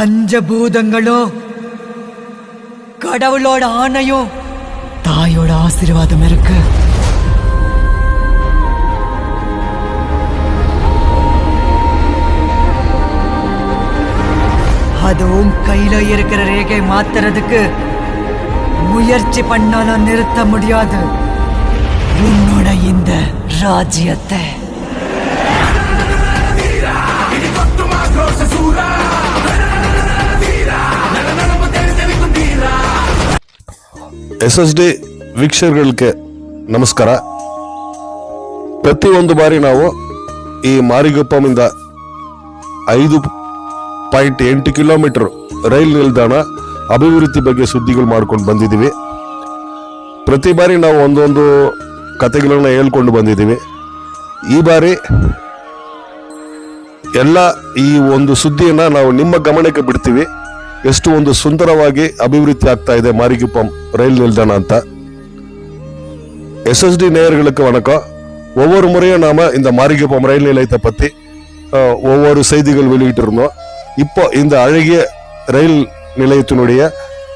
பஞ்சபூதங்களும் கடவுளோட ஆணையும் தாயோட ஆசீர்வாதம் இருக்கு. அதுவும் கையில இருக்கிற ரேகை மாத்துறதுக்கு முயற்சி பண்ணாலும் நிறுத்த முடியாது உன்னோட இந்த ராஜ்யத்தை. SSD ವೀಕ್ಷಕರಿಗೆ ನಮಸ್ಕಾರ. ಪ್ರತಿಯೊಂದು ಬಾರಿ ನಾವು ಈ ಮಾರಿಗುಪ್ಪಮಿಂದ 5.8 ಕಿಲೋಮೀಟರ್ ರೈಲು ನಿಲ್ದಾಣ ಅಭಿವೃದ್ಧಿ ಬಗ್ಗೆ ಸುದ್ದಿಗಳು ಮಾಡ್ಕೊಂಡು ಬಂದಿದ್ದೀವಿ. ಪ್ರತಿ ಬಾರಿ ನಾವು ಒಂದೊಂದು ಕಥೆಗಳನ್ನ ಹೇಳ್ಕೊಂಡು ಬಂದಿದ್ದೀವಿ. ಈ ಬಾರಿ ಎಲ್ಲ ಈ ಒಂದು ಸುದ್ದಿಯನ್ನ ನಾವು ನಿಮ್ಮ ಗಮನಕ್ಕೆ ಬಿಡ್ತೀವಿ. ಎಷ್ಟು ಒಂದು ಸುಂದರವಾಗಿ ಅಭಿವೃದ್ಧಿ ಆಗ್ತಾ ಇದೆ ಮಾರಿಗುಪ್ಪಂ ரயில் நில்தான ಅಂತ. SSD நேயர்களுக்கு வணக்கம். ஒவ்வொரு முறையும் நாம இந்த மாரிகுப்பம் ரயில் நிலையத்தை பத்தி ஒவ்வொரு செய்திகள் வெளியிட்டு இருந்தோம். இப்போ இந்த அழகிய ரயில் நிலையத்தினுடைய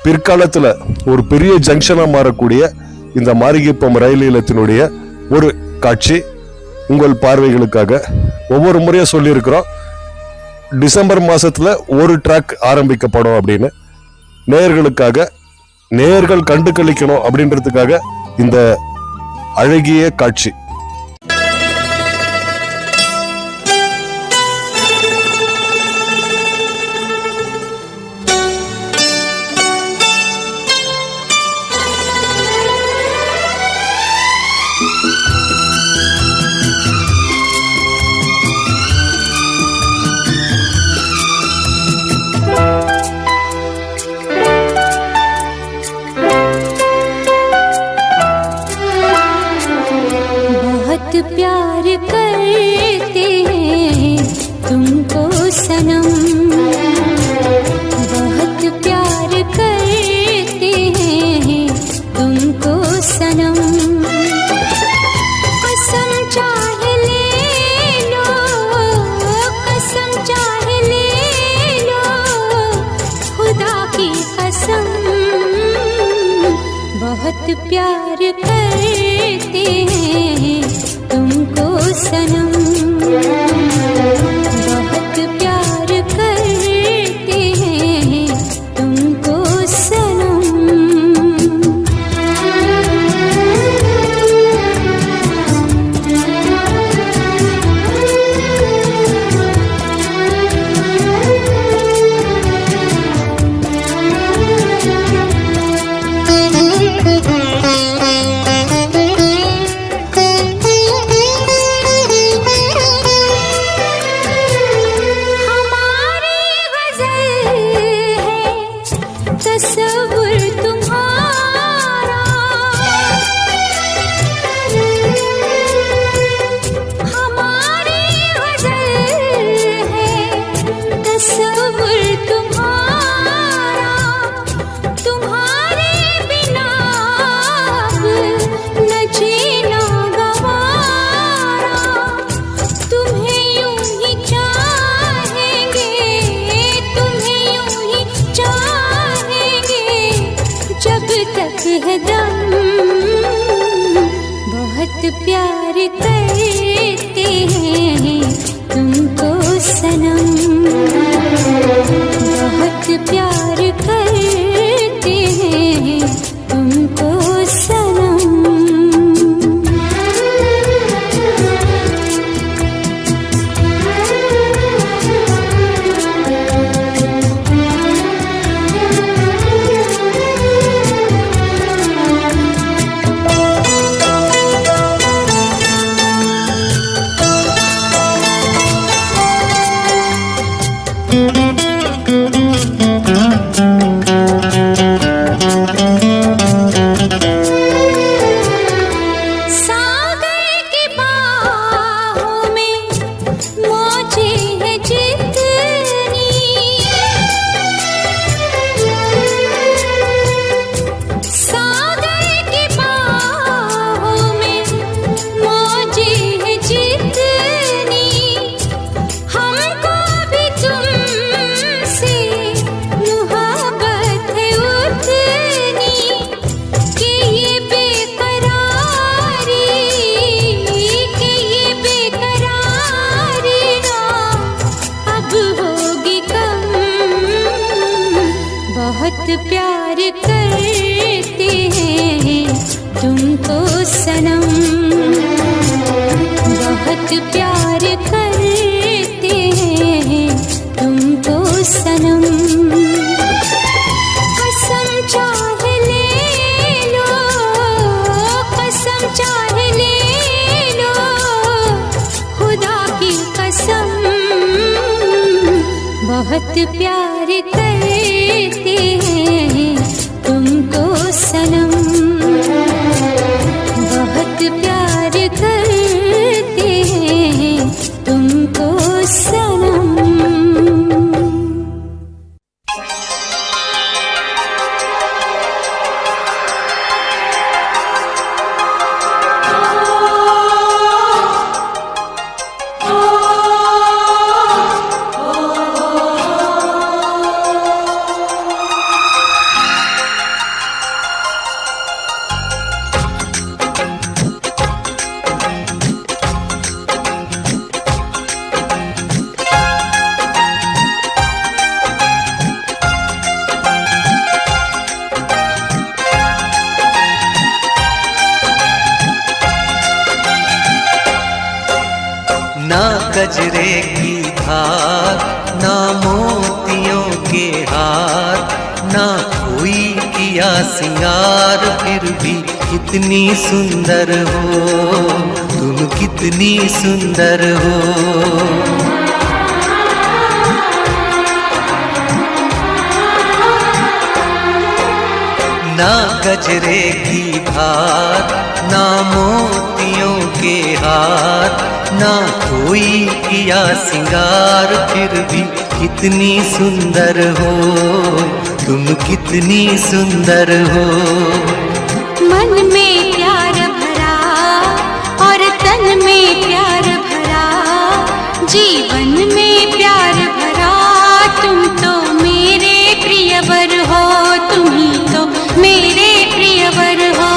பிற்காலத்துல ஒரு பெரிய ஜங்ஷனா மாறக்கூடிய இந்த மாரிகுப்பம் ரயில் நிலையத்தினுடைய ஒரு காட்சி உங்கள் பார்வைகளுக்காக ஒவ்வொரு முறையும் சொல்லியிருக்கிறோம். டிசம்பர் மாசத்துல ஒரு ட்ராக் ஆரம்பிக்கப்படும் அப்படின்னு நேயர்களுக்காக நேயர்கள் கண்டு கழிக்கணும் அப்படின்றதுக்காக இந்த அழகிய காட்சி. प्यार करते हैं तुमको सनम, बहुत प्यार करते हैं तुमको सनम। कसम चाहे ले लो, कसम चाहे ले लो, खुदा की कसम, बहुत प्यार करते हैं तुमको सनम, बहुत प्यार करते हैं तुमको सनम। तस्वुर तुम्हारा हमारी गज़ल है, तस्वुर तुम्हारा, तुम्हारे बिना न जीना गवारा, तुम्हें यूं ही चाहेंगे, तुम्हें यूं ही जब तक है दम, बहुत प्यार करते हैं तुमको सनम, बहुत प्यार करते हैं तुमको सनम। बहुत प्यार करते हैं तुमको सनम, बहुत प्यार करते हैं तुमको सनम। कसम चाह ले लो, कसम चाह ले लो, खुदा की कसम, बहुत प्यार करते हैं तुमको सनम, बहुत प्यार करते हैं तुमको सनम। ना गजरे की धार, ना मोतियों के हार, ना कोई किया सिंगार, फिर भी कितनी सुंदर हो तुम, कितनी सुंदर हो। ना गजरे की धार, ना मोतियों के हार, ना कोई किया सिंगार, फिर भी कितनी सुंदर हो तुम, कितनी सुंदर हो। मन में प्यार भरा और तन में प्यार भरा, जीवन में प्यार भरा, तुम तो मेरे प्रियवर हो, तुम ही तो मेरे प्रियवर हो।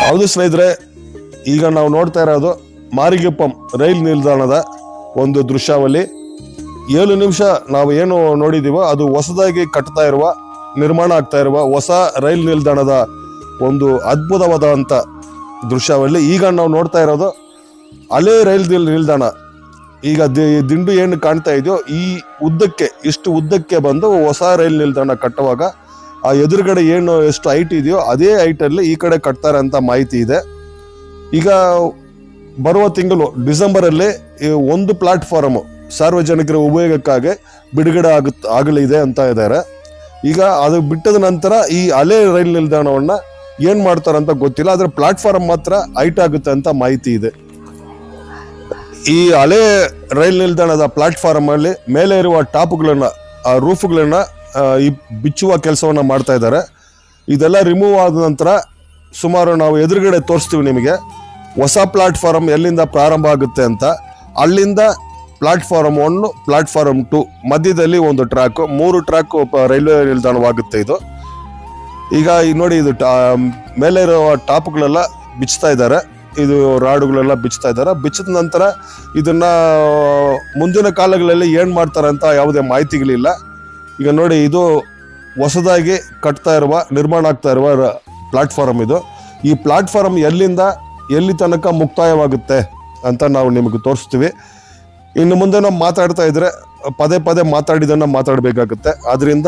ಹೌದು ಸ್ನೇಹಿತರೆ, ಈಗ ನಾವು ನೋಡ್ತಾ ಇರೋದು ಮಾರಿಗೆಪ್ಪಂ ರೈಲ್ ನಿಲ್ದಾಣದ ಒಂದು ದೃಶ್ಯಾವಳಿ. 7 ನಿಮಿಷ ನಾವು ಏನು ನೋಡಿದೀವೋ ಅದು ಹೊಸದಾಗಿ ಕಟ್ತಾ ಇರುವ, ನಿರ್ಮಾಣ ಆಗ್ತಾ ಇರುವ ಹೊಸ ರೈಲ್ ನಿಲ್ದಾಣದ ಒಂದು ಅದ್ಭುತವಾದಂಥ ದೃಶ್ಯಾವಳಿ. ಈಗ ನಾವು ನೋಡ್ತಾ ಇರೋದು ಹಳೆ ರೈಲ್ ನಿಲ್ದಾಣ. ಈಗ ದಿಂಡು ಏನು ಕಾಣ್ತಾ ಇದೆಯೋ ಈ ಉದ್ದಕ್ಕೆ, ಇಷ್ಟು ಉದ್ದಕ್ಕೆ ಬಂದು ಹೊಸ ರೈಲ್ ನಿಲ್ದಾಣ ಕಟ್ಟುವಾಗ ಆ ಎದುರುಗಡೆ ಏನು ಎಷ್ಟು ಹೈಟ್ ಇದೆಯೋ ಅದೇ ಹೈಟಲ್ಲಿ ಈ ಕಡೆ ಕಟ್ತಾರೆ ಅಂತ ಮಾಹಿತಿ ಇದೆ. ಈಗ ಬರುವ ತಿಂಗಳು ಡಿಸೆಂಬರಲ್ಲಿ ಒಂದು ಪ್ಲಾಟ್ಫಾರ್ಮ್ ಸಾರ್ವಜನಿಕರ ಉಪಯೋಗಕ್ಕಾಗಿ ಬಿಡುಗಡೆ ಆಗಲಿದೆ ಅಂತ ಇದ್ದಾರೆ. ಈಗ ಅದು ಬಿಟ್ಟದ ನಂತರ ಈ ಹಳೆ ರೈಲ್ ನಿಲ್ದಾಣವನ್ನ ಏನ್ ಮಾಡ್ತಾರಂತ ಗೊತ್ತಿಲ್ಲ, ಆದ್ರೆ ಪ್ಲಾಟ್ಫಾರ್ಮ್ ಮಾತ್ರ ಹೈಟ್ ಆಗುತ್ತೆ ಅಂತ ಮಾಹಿತಿ ಇದೆ. ಈ ಹಳೆ ರೈಲ್ ನಿಲ್ದಾಣದ ಪ್ಲಾಟ್ಫಾರ್ಮ್ ಅಲ್ಲಿ ಮೇಲೆ ಇರುವ ಟಾಪ್ಗಳನ್ನ, ಆ ರೂಫ್ಗಳನ್ನ ಬಿಚ್ಚುವ ಕೆಲಸವನ್ನ ಮಾಡ್ತಾ ಇದ್ದಾರೆ. ಇದೆಲ್ಲ ರಿಮೂವ್ ಆದ ನಂತರ ಸುಮಾರು ನಾವು ಎದುರುಗಡೆ ತೋರಿಸ್ತೀವಿ ನಿಮಗೆ ಹೊಸ ಪ್ಲಾಟ್ಫಾರ್ಮ್ ಎಲ್ಲಿಂದ ಪ್ರಾರಂಭ ಆಗುತ್ತೆ ಅಂತ. ಅಲ್ಲಿಂದ ಪ್ಲಾಟ್ಫಾರ್ಮ್ 1, ಪ್ಲಾಟ್ಫಾರ್ಮ್ 2 ಮಧ್ಯದಲ್ಲಿ ಒಂದು ಟ್ರ್ಯಾಕ್, 3 ಟ್ರ್ಯಾಕ್ ರೈಲ್ವೆ ನಿಲ್ದಾಣವಾಗುತ್ತೆ ಇದು. ಈಗ ನೋಡಿ, ಇದು ಮೇಲೆ ಇರುವ ಟಾಪ್ಗಳೆಲ್ಲ ಬಿಚ್ತಾ ಇದ್ದಾರೆ, ಇದು ರಾಡುಗಳೆಲ್ಲ ಬಿಚ್ತಾ ಇದ್ದಾರೆ. ಬಿಚ್ಚಿದ ನಂತರ ಇದನ್ನ ಮುಂದಿನ ಕಾಲಗಳಲ್ಲಿ ಏನ್ ಮಾಡ್ತಾರೆ ಅಂತ ಯಾವುದೇ ಮಾಹಿತಿಗಳಿಲ್ಲ. ಈಗ ನೋಡಿ, ಇದು ಹೊಸದಾಗಿ ಕಟ್ತಾ ಇರುವ, ನಿರ್ಮಾಣ ಆಗ್ತಾ ಇರುವ ಪ್ಲಾಟ್ಫಾರ್ಮ್ ಇದು. ಈ ಪ್ಲಾಟ್ಫಾರ್ಮ್ ಎಲ್ಲಿಂದ ಎಲ್ಲಿ ತನಕ ಮುಕ್ತಾಯವಾಗುತ್ತೆ ಅಂತ ನಾವು ನಿಮಗೆ ತೋರಿಸ್ತೀವಿ. ಇನ್ನು ಮುಂದೆ ನಾವು ಮಾತಾಡ್ತಾ ಇದ್ರೆ ಪದೇ ಪದೇ ಮಾತಾಡಬೇಕಾಗುತ್ತೆ. ಆದ್ರಿಂದ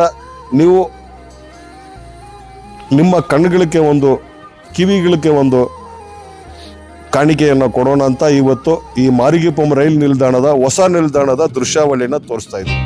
ನೀವು ನಿಮ್ಮ ಕಣ್ಣುಗಳಿಗೆ ಒಂದು, ಕಿವಿಗಳಿಗೆ ಒಂದು ಕಾಣಿಕೆಯನ್ನು ಕೊಡೋಣ ಅಂತ ಇವತ್ತು ಈ ಮಾರಿಗೆಪ್ಪಂ ರೈಲ್ ನಿಲ್ದಾಣದ ಹೊಸ ನಿಲ್ದಾಣದ ದೃಶ್ಯಾವಳಿನ ತೋರಿಸ್ತಾ ಇದ್ದೀವಿ.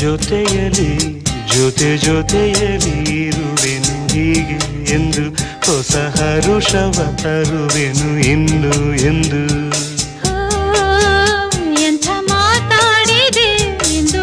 ಜೊತೆಯಲಿ ಜೊತೆಯಲಿ ಇರುವೆನು ಹೀಗೆ ಎಂದು, ಹೊಸ ಹರುಷವ ತರುವೆನು ಇನ್ನು ಎಂದು. ಎಂಥ ಮಾತಾಡಿದೆ ಎಂದು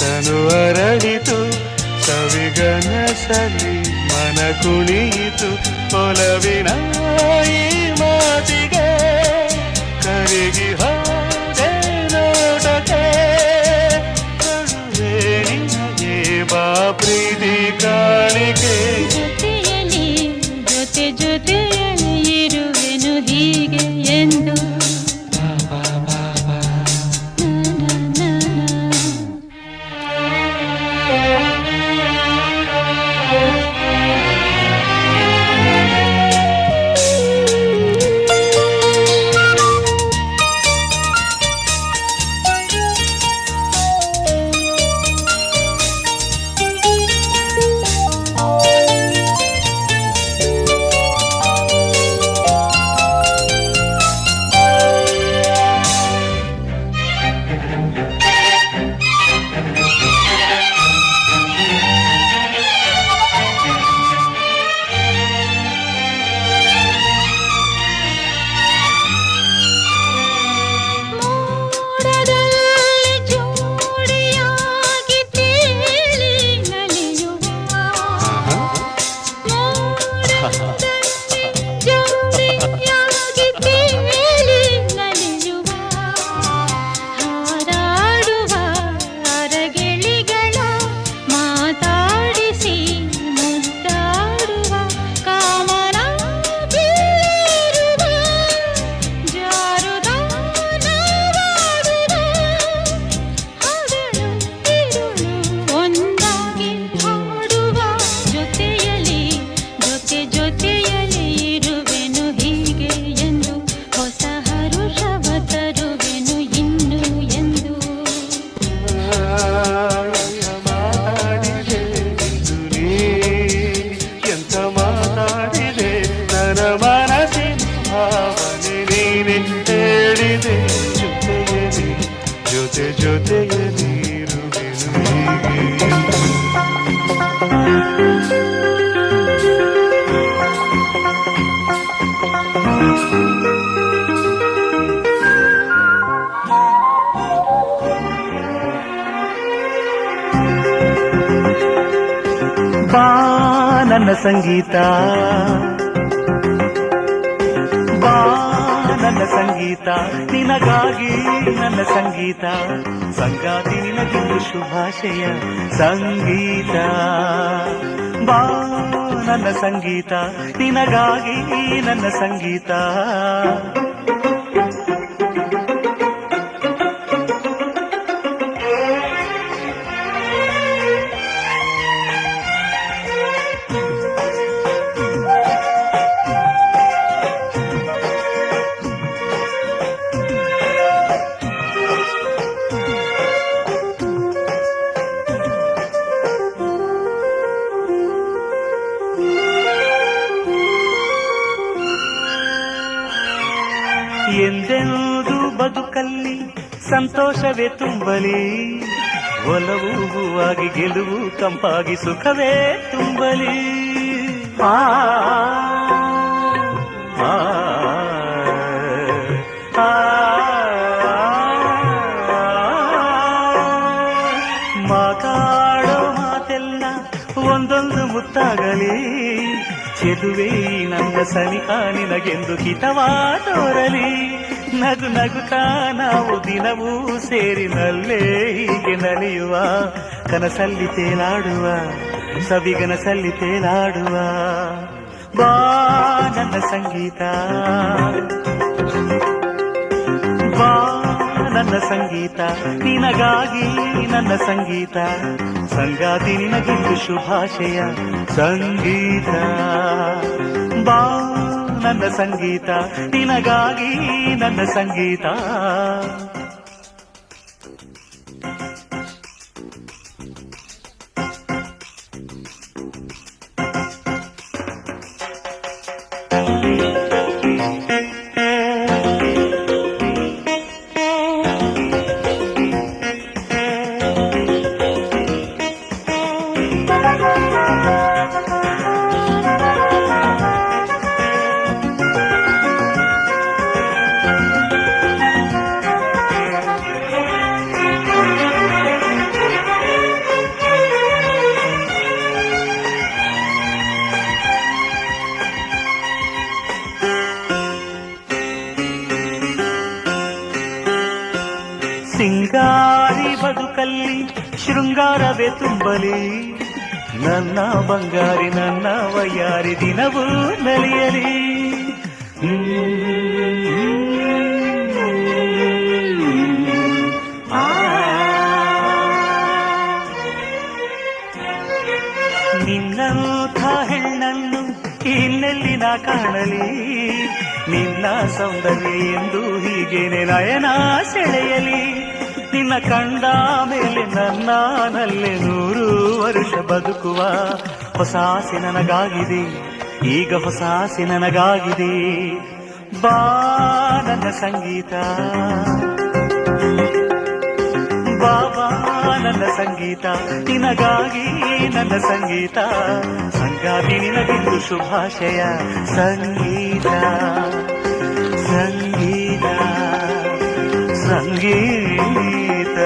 ತನು ಅರಳಿತು ಸವಿಗನಸಲಿ ಮನ ಕುಣಿಯಿತು ಒಲವಿನ ಈ ಮಾತಿಗೆ ಕರಗಿ ಹೋದೆ ನೋಟಕ್ಕೆ ಕರುವೆ ನಿನಗೆ ಬಾ ಪ್ರೀತಿ ಕಾಣಿಕೆ ಜೊತೆಯಲ್ಲಿ ಜೊತೆಯಲ್ಲಿ ಇರುವೆನು ಹೀಗೆ ಎಂದು ಬಾ ನನ್ನ ಸಂಗೀತ ಬಾ ನನ್ನ ಸಂಗೀತ ನಿನಗಾಗಿ ನನ್ನ ಸಂಗೀತ ಸಂಗಾತಿ ನಿನಗಿಂದು ಶುಭಾಶಯ ಸಂಗೀತ ಬಾ ನನ್ನ ಸಂಗೀತ ನಿನಗಾಗಿ ನನ್ನ ಸಂಗೀತ ಎಂದೆಂದು ಬದುಕಲ್ಲಿ ಸಂತೋಷವೇ ತುಂಬಲಿ ಒಲವು ಹೂವಾಗಿ ಗೆಲುವು ಕಂಪಾಗಿ ಸುಖವೇ ತುಂಬಲಿ ಆ ಆ ಆ ಮಾತಾಡೋ ಮಾತೆಲ್ಲ ಒಂದೊಂದು ಮುತ್ತಾಗಲಿ ಚೆಲುವೆ ನನ್ನ ಸನಿಹ ನಿನಗೆಂದು ಹಿತವಾದೋರಲಿ ನಗು ನಗುತ್ತಾ ನಾವು ದಿನವೂ ಸೇರಿನಲ್ಲೇ ಹೀಗೆ ನಲಿಯುವ ಕನಸಲ್ಲಿ ತೇಲಾಡುವ ಸವಿಗನಸಲ್ಲಿ ತೇಲಾಡುವ ಬಾ ನನ್ನ ಸಂಗೀತ ಬಾ ನನ್ನ ಸಂಗೀತ ನಿನಗಾಗಿ ನನ್ನ ಸಂಗೀತ ಸಂಗಾತಿ ನಿನಗಿಂದು ಶುಭಾಶಯ ಸಂಗೀತ ಬಾ ನನ್ನ ಸಂಗೀತ ನಿನಗಾಗಿ ನನ್ನ ಸಂಗೀತ ಕಣ್ಣಲ್ಲಿ ಶೃಂಗಾರವೇ ತುಂಬಲಿ, ನನ್ನ ಬಂಗಾರಿ ನನ್ನ ವಯ್ಯಾರಿ ದಿನವೂ ನಲಿಯಲಿ. ನಿನ್ನಂಥ ಹೆಣ್ಣನ್ನು ಇನ್ನೆಲ್ಲಿ ನಾ ಕಾಣಲಿ, ನಿನ್ನ ಸೌಂದರ್ಯ ಎಂದು ಹೀಗೇನೆ ನಯನ ಸೆಳೆಯಲಿ. ನಿನ್ನ ಕಂಡ ಮೇಲೆ ನನ್ನಲ್ಲೇ 100 ವರ್ಷ ಬದುಕುವ ಹೊಸ ಆಸೆ ನನಗಾಗಿದೆ, ಈಗ ಹೊಸ ಆಸೆ ನನಗಾಗಿದೆ. ಬಾ ನನ್ನ ಸಂಗೀತ, ಬಾಬಾ ನನ್ನ ಸಂಗೀತ, ನಿನಗಾಗಿ ನನ್ನ ಸಂಗೀತ. ಸಂಗಾತಿ ನಿನಗಿಂದು ಶುಭಾಶಯ. ಸಂಗೀತ ಸಂಗೀತ ಸಂಗೀತ.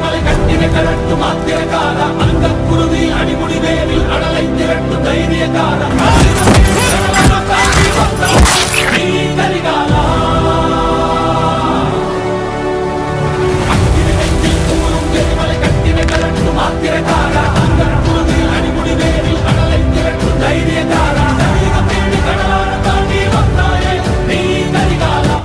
மலை கட்டின கரட்டு மாத்திரக்கார அங்க குருவி அடிமுடி வேவில் அடலை திரட்டு தைரியக்கார